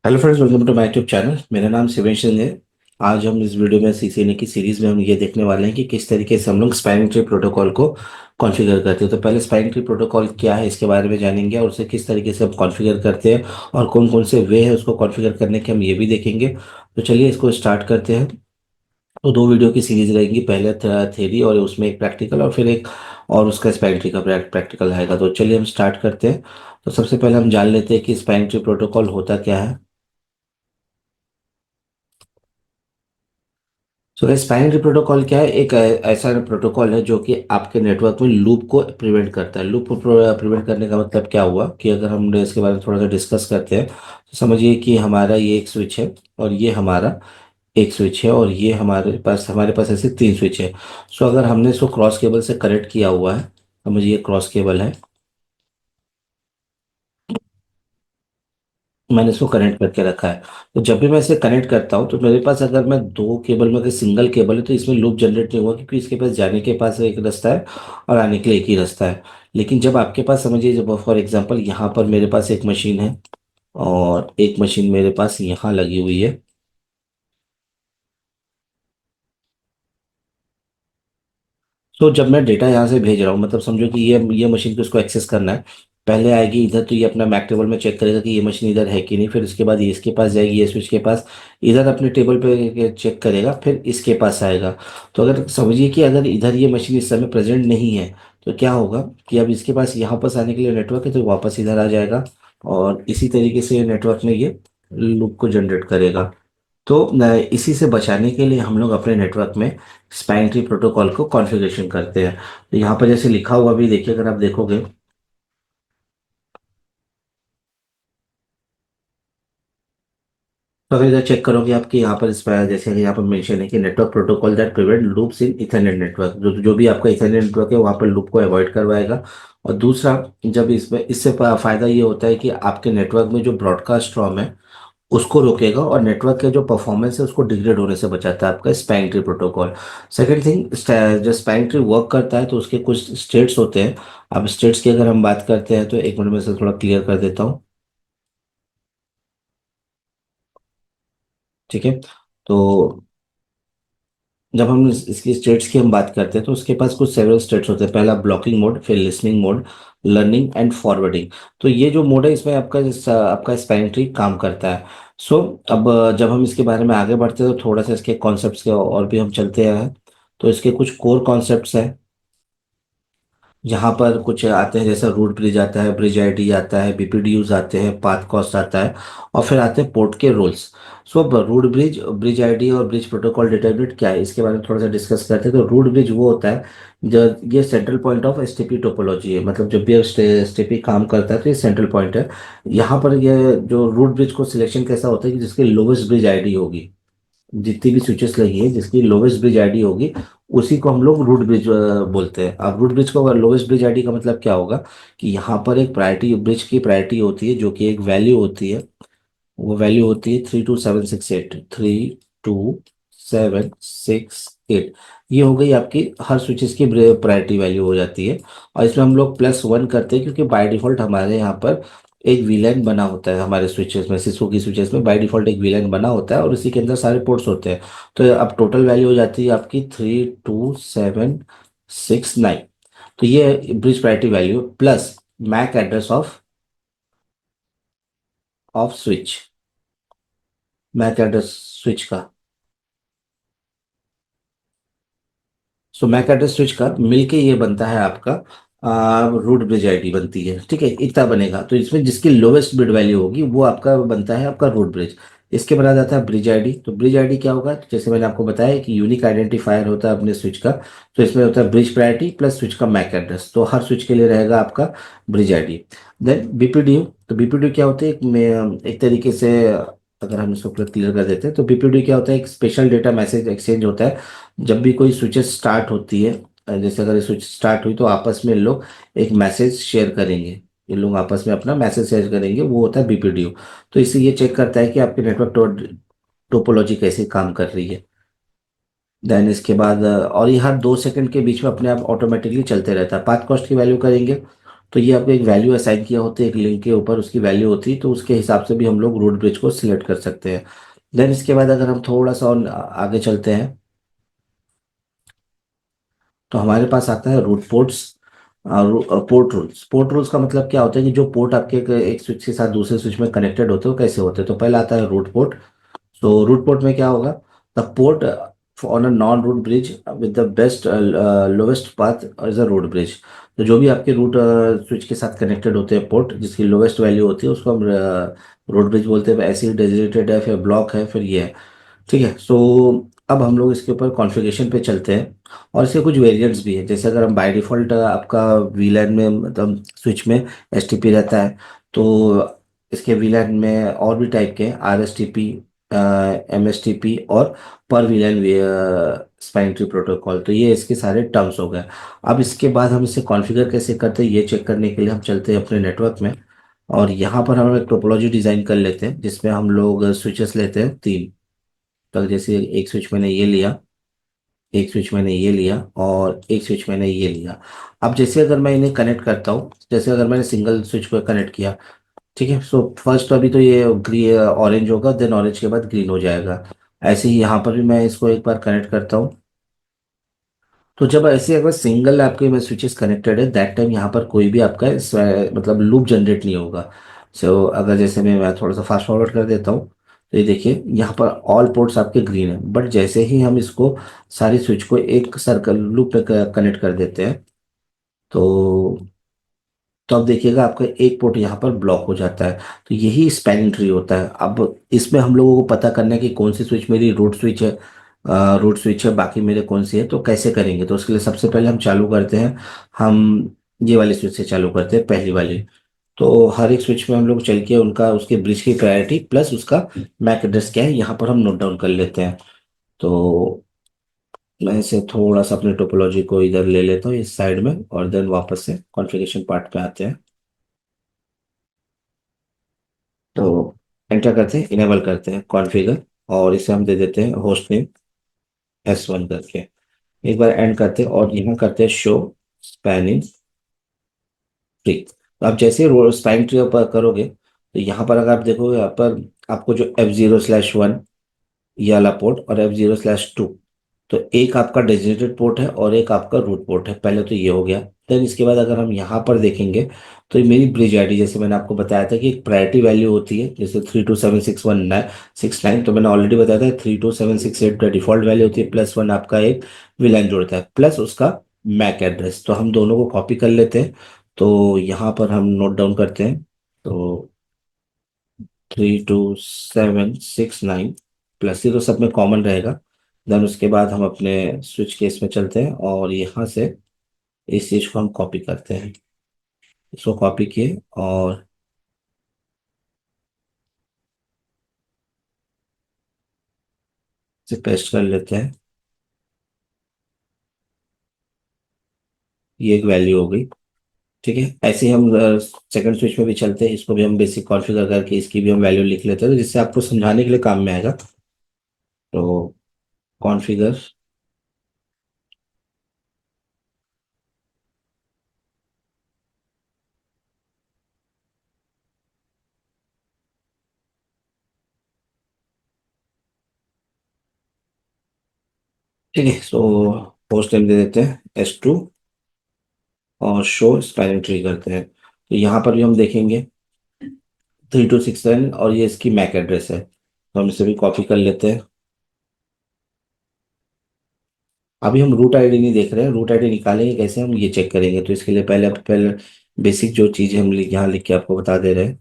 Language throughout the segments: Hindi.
Hello friends, welcome to my YouTube channel. मेरा नाम शिवेश सिंह है। आज हम इस वीडियो में सीसीएनए की सीरीज में हम ये देखने वाले हैं कि किस तरीके से हम लोग स्पैनिंग ट्री प्रोटोकॉल को कॉन्फ़िगर करते हैं। तो पहले स्पैनिंग ट्री प्रोटोकॉल क्या है इसके बारे में जानेंगे और उसे किस तरीके से हम कॉन्फ़िगर करते हैं और कौन कौन से वे है उसको कॉन्फ़िगर करने के हम ये भी देखेंगे। तो चलिए इसको स्टार्ट करते हैं। तो दो वीडियो की सीरीज रहेगी, पहले थ्योरी और उसमें एक प्रैक्टिकल और फिर एक और उसका स्पैनिंग ट्री का प्रैक्टिकल आएगा। तो चलिए हम स्टार्ट करते हैं। तो सबसे पहले हम जान लेते हैं कि स्पैनिंग ट्री प्रोटोकॉल होता क्या है। सो स्पैनिंग ट्री प्रोटोकॉल क्या है? एक ऐसा प्रोटोकॉल है जो कि आपके नेटवर्क में लूप को प्रिवेंट करता है। लूप को प्रिवेंट करने का मतलब क्या हुआ कि अगर हम इसके बारे में थोड़ा सा डिस्कस करते हैं तो समझिए कि हमारा ये एक स्विच है और ये हमारा एक स्विच है और ये हमारे पास ऐसे तीन स्विच है। सो अगर हमने इसको क्रॉस केबल से कनेक्ट किया हुआ है, समझिए ये क्रॉस केबल है, मैंने इसको कनेक्ट करके रखा है। तो जब भी मैं इसे कनेक्ट करता हूँ तो मेरे पास अगर मैं दो केबल में अगर सिंगल केबल है तो इसमें लूप जनरेट नहीं हुआ, क्योंकि इसके पास जाने के पास एक रास्ता है और आने के लिए एक ही रास्ता है। लेकिन जब आपके पास समझिए, जब फॉर एग्जांपल यहाँ पर मेरे पास एक मशीन है और एक मशीन मेरे पास यहाँ लगी हुई है। तो जब मैं डेटा यहाँ से भेज रहा हूँ, मतलब समझो कि ये मशीन को इसको एक्सेस करना है। पहले आएगी इधर, तो ये अपना मैक टेबल में चेक करेगा कि ये मशीन इधर है कि नहीं। फिर उसके बाद ये इसके पास जाएगी, ये स्विच के पास, इधर अपने टेबल पे चेक करेगा, फिर इसके पास आएगा। तो अगर समझिए कि अगर इधर ये मशीन इस समय प्रेजेंट नहीं है तो क्या होगा कि अब इसके पास यहाँ पास आने के लिए नेटवर्क है तो वापस इधर आ जाएगा और इसी तरीके से नेटवर्क में ये लूप को जनरेट करेगा। तो इसी से बचाने के लिए हम लोग अपने नेटवर्क में स्पैन ट्री प्रोटोकॉल को कॉन्फ़िगरेशन करते हैं। तो यहाँ पर जैसे लिखा हुआ भी देखिए, अगर आप देखोगे तो अगर इधर चेक करोगे आपके यहाँ पर इस पर जैसे कि यहाँ पर मेंशन है कि network protocol that prevent loops in Ethernet network, जो जो भी आपका इथरनेट नेटवर्क है वहाँ पर लूप को अवॉइड करवाएगा। और दूसरा, जब इसमें इससे फायदा ये होता है कि आपके नेटवर्क में जो ब्रॉडकास्ट स्ट्रॉम है उसको रोकेगा और नेटवर्क के जो परफॉर्मेंस है उसको डिग्रेड होने से बचाता है आपका span tree protocol. Second thing, जब स्पैन ट्री वर्क करता है तो उसके कुछ स्टेट्स होते हैं। अब स्टेट्स की अगर हम बात करते हैं तो एक मिनट में से थोड़ा क्लियर कर देता हूँ। ठीक है। तो जब हम इसकी स्टेट्स की हम बात करते हैं तो उसके पास कुछ सेवरल स्टेट्स होते हैं। पहला ब्लॉकिंग मोड, फिर listening mode, learning and forwarding. तो ये जो मोड है इसमें आपका स्पैन ट्री काम करता है। सो अब जब हम इसके बारे में आगे बढ़ते हैं तो थोड़ा सा इसके कॉन्सेप्ट्स के और भी हम चलते हैं। तो इसके कुछ कोर कॉन्सेप्ट्स हैं। यहाँ पर कुछ आते हैं, जैसा रूट ब्रिज आता है, ब्रिज आईडी आता है, बीपीडीयूज आते हैं, पाथ कॉस्ट आता है और फिर आते हैं पोर्ट के रोल्स। सो अब रूट ब्रिज, ब्रिज आईडी और ब्रिज प्रोटोकॉल डेटा यूनिट क्या है इसके बारे में थोड़ा सा डिस्कस करते हैं। तो रूट ब्रिज वो होता है जब ये central point of STP topology है, मतलब जब भी एसटीपी काम करता है तो ये सेंट्रल पॉइंट है। यहाँ पर ये जो रूट ब्रिज को सिलेक्शन कैसा होता है कि जिसकी लोवेस्ट ब्रिज आईडी होगी, जितनी भी स्विचेस लगी है जिसकी लोवेस्ट ब्रिज आईडी होगी उसी को हम लोग रूट ब्रिज बोलते हैं। अब रूट ब्रिज को लोवेस्ट ब्रिज आईडी का मतलब क्या होगा कि यहाँ पर एक प्रायोरिटी, ब्रिज की प्रायोरिटी होती है जो कि एक वैल्यू होती है। वो वैल्यू होती है 32768, 32768। ये हो गई आपकी हर स्विचेस की प्रायोरिटी वैल्यू हो जाती है। और इसमें हम लोग +1 करते हैं क्योंकि बाय डिफॉल्ट हमारे यहाँ पर एक वीलैन बना होता है। हमारे स्विचेस में, सिस्को की स्विचेस में बाय डिफॉल्ट एक वीलैन बना होता है और उसी के अंदर सारे पोर्ट्स होते हैं। तो अब टोटल वैल्यू हो जाती है आपकी 32769। तो ये bridge priority value plus MAC address of switch, MAC address switch का। सो मैक एड्रेस स्विच का मिलके ये बनता है आपका रूट ब्रिज आईडी बनती है। ठीक है, इतना बनेगा। तो इसमें जिसकी लोवेस्ट बिट वैल्यू होगी वो आपका बनता है आपका रूट ब्रिज। इसके बनाया जाता है ब्रिज आईडी। तो ब्रिज आईडी क्या होगा, तो जैसे मैंने आपको बताया कि यूनिक आइडेंटिफायर होता है अपने स्विच का। तो इसमें होता है ब्रिज प्रायोरिटी प्लस स्विच का मैक एड्रेस। तो हर स्विच के लिए रहेगा आपका ब्रिज आईडी। Then BPDU. तो बीपीडीयू क्या होता है, एक तरीके से अगर हम इसको क्लियर कर देते हैं तो बीपीडीयू क्या होता है, एक स्पेशल डेटा मैसेज एक्सचेंज होता है। जब भी कोई स्विचेस स्टार्ट होती है, जैसे अगर स्विच स्टार्ट हुई तो आपस में लोग एक मैसेज शेयर करेंगे। ये लोग आपस में अपना मैसेज शेयर करेंगे, वो होता है बीपीडीयू। तो इससे ये चेक करता है कि आपकी नेटवर्क टोपोलॉजी कैसे काम कर रही है। देन इसके बाद और ये हर 2 सेकंड के बीच में अपने आप ऑटोमेटिकली चलते रहता है। पाथ कॉस्ट की वैल्यू करेंगे तो ये आपको एक वैल्यू असाइन किया होता है, एक लिंक के ऊपर उसकी वैल्यू होती है, तो उसके हिसाब से भी हम लोग रूट ब्रिज को सिलेक्ट कर सकते हैं। देन इसके बाद अगर हम थोड़ा सा और आगे चलते हैं, तो हमारे पास आता है root ports. Port rules, port rules का मतलब क्या होता है कि जो पोर्ट आपके एक स्विच के साथ दूसरे स्विच में कनेक्टेड होते हैं वो कैसे होते हैं। तो पहला आता है रूट पोर्ट। तो रूट पोर्ट में क्या होगा, the port on a non root bridge with the best lowest path is a root bridge. तो जो भी आपके रूट स्विच के साथ कनेक्टेड होते हैं पोर्ट जिसकी लोवेस्ट वैल्यू होती है उसको हम रूट ब्रिज बोलते हैं। ऐसे ही डेजिग्नेटेड है, फिर ब्लॉक है, फिर ये है। ठीक है। सो अब हम लोग इसके ऊपर कॉन्फ़िगरेशन पे चलते हैं, और इसके कुछ वेरिएंट्स भी है। जैसे अगर हम बाय डिफ़ॉल्ट आपका वीलैन में मतलब स्विच में एसटीपी रहता है, तो इसके वीलैन में और भी टाइप के हैं, आरएसटीपी, एमएसटीपी और पर वीलैन स्पाइन ट्री प्रोटोकॉल। तो ये इसके सारे टर्म्स हो गए। अब इसके बाद हम इसे कॉन्फ़िगर कैसे करते हैं ये चेक करने के लिए हम चलते हैं अपने नेटवर्क में, और यहाँ पर हम एक टोपोलॉजी डिज़ाइन कर लेते हैं जिसमें हम लोग स्विचेस लेते हैं तीन। तो जैसे एक स्विच मैंने ये लिया, एक स्विच मैंने ये लिया, और एक स्विच मैंने ये लिया। अब जैसे अगर मैं इन्हें कनेक्ट करता हूँ, जैसे अगर मैंने सिंगल स्विच को कनेक्ट किया, ठीक है। सो फर्स्ट अभी तो ये ग्रीन ऑरेंज होगा, देन ऑरेंज के बाद ग्रीन हो जाएगा। ऐसे ही यहाँ पर भी मैं इसको एक बार कनेक्ट करता हूँ। तो जब ऐसे अगर सिंगल आपके में स्विचेस कनेक्टेड है दैट टाइम यहाँ पर कोई भी आपका मतलब लूप जनरेट नहीं होगा। सो अगर जैसे मैं थोड़ा सा फास्ट फॉरवर्ड कर देता हूँ, तो ये देखिए यहाँ पर ऑल पोर्ट्स आपके ग्रीन है, बट जैसे ही हम इसको सारी स्विच को एक सर्कल लूप में कनेक्ट कर देते हैं, तो अब देखिएगा आपका एक पोर्ट यहाँ पर ब्लॉक हो जाता है। तो यही स्पैनिंग ट्री होता है। अब इसमें हम लोगों को पता करना है कि कौन सी स्विच मेरी रूट स्विच है, रूट स्विच है, बाकी मेरे कौन सी है। तो कैसे करेंगे, तो उसके लिए सबसे पहले हम चालू करते हैं, हम ये वाली स्विच से चालू करते हैं, पहली वाली। तो हर एक स्विच में हम लोग चल के उनका उसके ब्रिज की प्रायोरिटी प्लस उसका मैक एड्रेस क्या है यहाँ पर हम नोट डाउन कर लेते हैं। तो मैं इसे थोड़ा सा अपने टोपोलॉजी को इधर ले लेता हूँ इस साइड में, और देन वापस से कॉन्फ़िगरेशन पार्ट पे आते हैं। तो एंटर करते हैं, इनेबल करते हैं कॉन्फ़िगर, और इसे हम दे देते हैं होस्ट नेम S1 करके। एक बार एंड करते हैं और यहाँ करते हैं शो स्पैनिंग ट्री। तो आप जैसे स्पैनिंग ट्री पर करोगे, तो यहाँ पर अगर आप देखोगे, यहाँ पर आपको जो F0/1 ये वाला पोर्ट और F0/2, तो एक आपका डेजिग्नेटेड पोर्ट है और एक आपका रूट पोर्ट है। पहले तो ये हो गया। देन इसके बाद अगर हम यहाँ पर देखेंगे, तो ये मेरी ब्रिज आईडी, जैसे मैंने आपको बताया था कि एक प्रायोरिटी वैल्यू होती है, जैसे 32761969। तो मैंने ऑलरेडी बताया था 32768 का डिफॉल्ट वैल्यू होती है, +1 आपका एक विलान जोड़ता है, प्लस उसका मैक एड्रेस। तो हम दोनों को कॉपी कर लेते हैं। तो यहाँ पर हम नोट डाउन करते हैं। तो 32769 प्लस, ये तो सब में कॉमन रहेगा। देन उसके बाद हम अपने स्विच केस में चलते हैं, और यहाँ से इस चीज को हम कॉपी करते हैं। इसको कॉपी किए और इसे पेस्ट कर लेते हैं। ये एक वैल्यू हो गई। ठीक है। ऐसे ही हम सेकंड स्विच में भी चलते हैं, इसको भी हम बेसिक कॉन्फ़िगर करके इसकी भी हम वैल्यू लिख लेते हैं, तो जिससे आपको समझाने के लिए काम में आएगा। तो कॉन्फ़िगर, ठीक है। सो होस्ट नेम दे देते हैं S2, और शो स्पैनिंग ट्री करते हैं। तो यहाँ पर भी हम देखेंगे 3267, और ये इसकी मैक एड्रेस है, तो हम इसे भी कॉपी कर लेते हैं। अभी हम रूट आईडी नहीं देख रहे हैं, रूट आईडी निकालेंगे कैसे हम ये चेक करेंगे। तो इसके लिए पहले बेसिक जो चीज़ हम यहाँ लिख के आपको बता दे रहे हैं।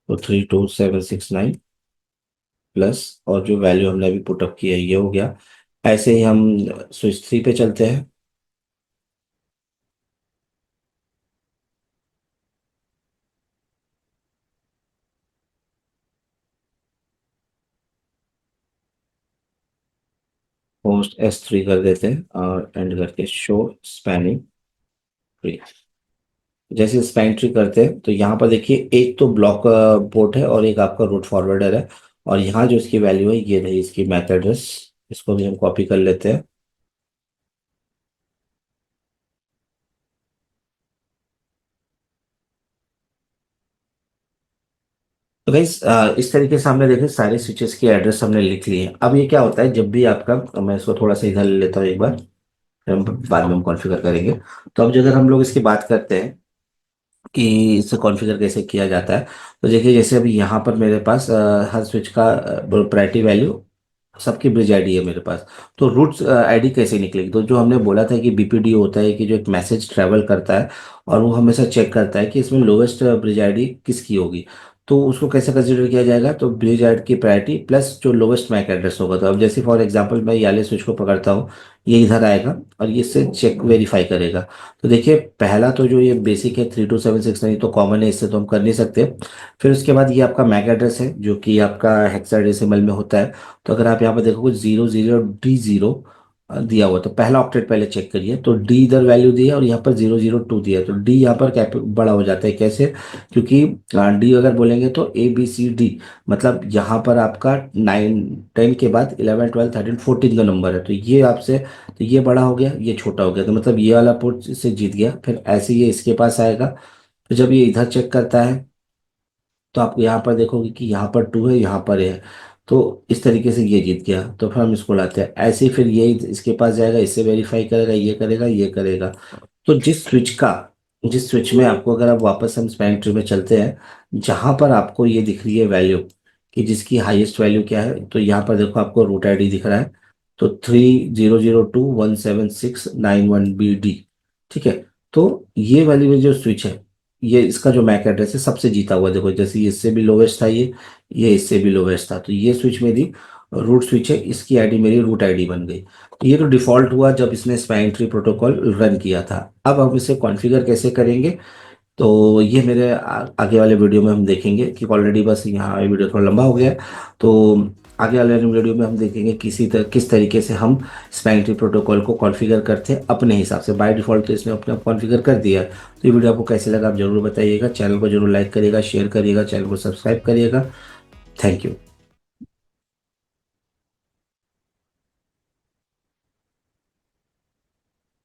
तो 32769 प्लस, और जो वैल्यू हमने अभी पुटअप की है ये हो गया। ऐसे ही हम स्विच 3 पे चलते हैं। होस्ट S3 कर देते हैं, और एंड करके शो स्पैनिंग ट्री। जैसे स्पैन ट्री करते हैं, तो यहाँ पर देखिए एक तो ब्लॉक पोर्ट है और एक आपका रूट फॉरवर्डर है, और यहाँ जो इसकी वैल्यू है ये रही इसकी मैक एड्रेस। इसको भी हम कॉपी कर लेते हैं। तो गाइस इस तरीके से हमने देखे सारे स्विचेस के एड्रेस हमने लिख लिए। अब ये क्या होता है, जब भी आपका, मैं इसको थोड़ा सा इधर ले लेता हूँ एक बार, फिर हम बाद में हम कॉन्फ़िगर करेंगे। तो अब जो अगर हम लोग इसकी बात करते हैं कि इसे कॉन्फ़िगर कैसे किया जाता है, तो देखिए जैसे अभी यहाँ पर मेरे पास हर स्विच का प्रायोरिटी वैल्यू, सबकी ब्रिज आईडी है मेरे पास। तो रूट्स आईडी कैसे निकलेगी, तो जो हमने बोला था कि बीपीडी होता है कि जो एक मैसेज ट्रैवल करता है और वो हमेशा चेक करता है कि इसमें लोवेस्ट ब्रिज आईडी किसकी होगी। तो उसको कैसे कंसिडर किया जाएगा, तो ब्रिज आईडी की प्रायोरिटी प्लस जो लोवेस्ट मैक एड्रेस होगा। तो अब जैसे फॉर एग्जांपल मैं ये वाले स्विच को पकड़ता हूँ, ये इधर आएगा और ये इससे चेक वेरीफाई करेगा। तो देखिए पहला तो जो ये बेसिक है 32769 तो कॉमन है, इससे तो हम कर नहीं सकते। फिर उसके बाद ये आपका मैक एड्रेस है जो कि आपका हेक्साडेसिमल में होता है। तो अगर आप यहाँ पर देखोगे 00D0 दिया हुआ, तो पहला ऑक्टेट पहले चेक करिए, तो डी इधर वैल्यू दी है और यहाँ पर 002 दिया है, तो डी यहाँ पर बड़ा हो जाता है। कैसे, क्योंकि डी अगर बोलेंगे तो ABCD, मतलब यहाँ पर आपका 9 10 के बाद 11 12 13 14 का नंबर है। तो ये आपसे, तो ये बड़ा हो गया, ये छोटा हो गया, तो मतलब ये वाला पोर्ट से जीत गया। फिर ऐसे ये इसके पास आएगा, तो जब ये इधर चेक करता है तो आप यहाँ पर देखोगे कि यहाँ पर 2 है, यहाँ पर है। तो इस तरीके से ये जीत गया, तो फिर हम इसको लाते हैं ऐसे ही, फिर ये इसके पास जाएगा, इससे वेरीफाई करेगा, ये करेगा, ये करेगा। तो जिस स्विच में आपको, अगर आप वापस हम स्पैन ट्री में चलते हैं, जहां पर आपको ये दिख रही है वैल्यू कि जिसकी हाईएस्ट वैल्यू क्या है, तो यहाँ पर देखो आपको रूट आईडी दिख रहा है, तो 3002176691BD। ठीक है, तो ये वाली में जो स्विच है, ये इसका जो मैक एड्रेस है सबसे जीता हुआ, देखो जैसे ये इससे भी लोवेस्ट था, ये इससे भी लोवेस्ट था, तो ये स्विच मेरी रूट स्विच है, इसकी आईडी मेरी रूट आईडी बन गई। ये तो डिफॉल्ट हुआ जब इसने स्पैन ट्री प्रोटोकॉल रन किया था। अब हम इसे कॉन्फ़िगर कैसे करेंगे, तो ये मेरे आगे वाले वीडियो में हम देखेंगे कि ऑलरेडी बस यहाँ ये वीडियो थोड़ा लंबा हो गया है। तो आगे वाले वीडियो में हम देखेंगे किस तरीके से हम स्पैन ट्री प्रोटोकॉल को कॉन्फ़िगर करते हैं अपने हिसाब से। बाय डिफ़ॉल्ट तो इसने अपने आप कॉन्फ़िगर कर दिया है। तो ये वीडियो आपको कैसे लगा आप जरूर बताइएगा, चैनल को जरूर लाइक करिएगा, शेयर करिएगा, चैनल को सब्सक्राइब करिएगा। Thank you.